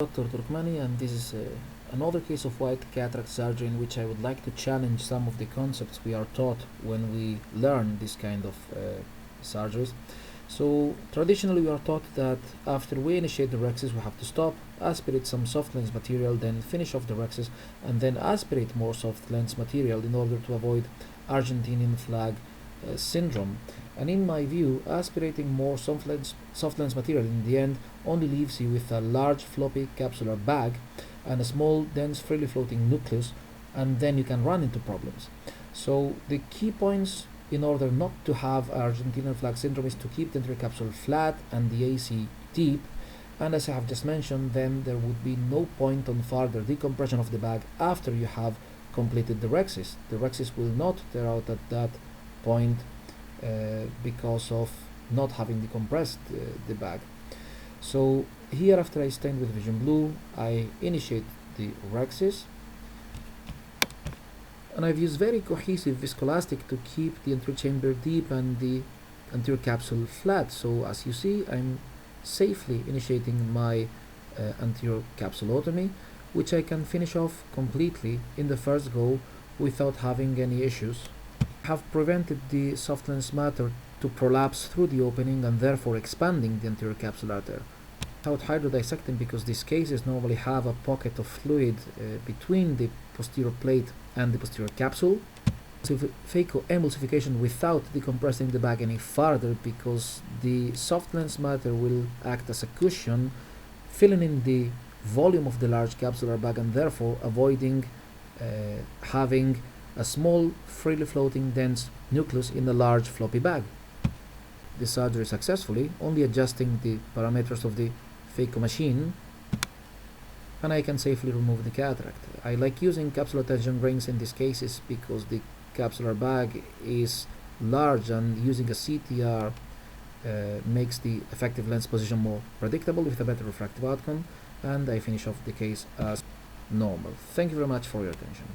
Dr. Turkmani, and this is another case of white cataract surgery in which I would like to challenge some of the concepts we are taught when we learn this kind of surgeries. So traditionally we are taught that after we initiate the rexus we have to stop, aspirate some soft lens material, then finish off the rexus, and then aspirate more soft lens material in order to avoid Argentinian flag syndrome. And in my view, aspirating more soft lens material in the end only leaves you with a large floppy capsular bag and a small dense freely floating nucleus, and then you can run into problems. So the key points in order not to have Argentinian flag syndrome is to keep the anterior capsule flat and the AC deep, and as I have just mentioned, then there would be no point on further decompression of the bag after you have completed the rexus. The rexus will not tear out at that point because of not having decompressed the bag. So here, after I stain with vision blue, I initiate the rexus, and I've used very cohesive viscoelastic to keep the anterior chamber deep and the anterior capsule flat. So as you see, I'm safely initiating my anterior capsulotomy, which I can finish off completely in the first go without having any issues. Have prevented the soft lens matter to prolapse through the opening and therefore expanding the anterior capsular artery. Without hydrodissecting, because these cases normally have a pocket of fluid between the posterior plate and the posterior capsule. Phacoemulsification without decompressing the bag any further, because the soft lens matter will act as a cushion, filling in the volume of the large capsular bag and therefore avoiding having a small freely floating dense nucleus in a large floppy bag. The surgery successfully, only adjusting the parameters of the phaco machine, and I can safely remove the cataract. I like using capsular tension rings in these cases because the capsular bag is large, and using a CTR makes the effective lens position more predictable with a better refractive outcome, and I finish off the case as normal. Thank you very much for your attention.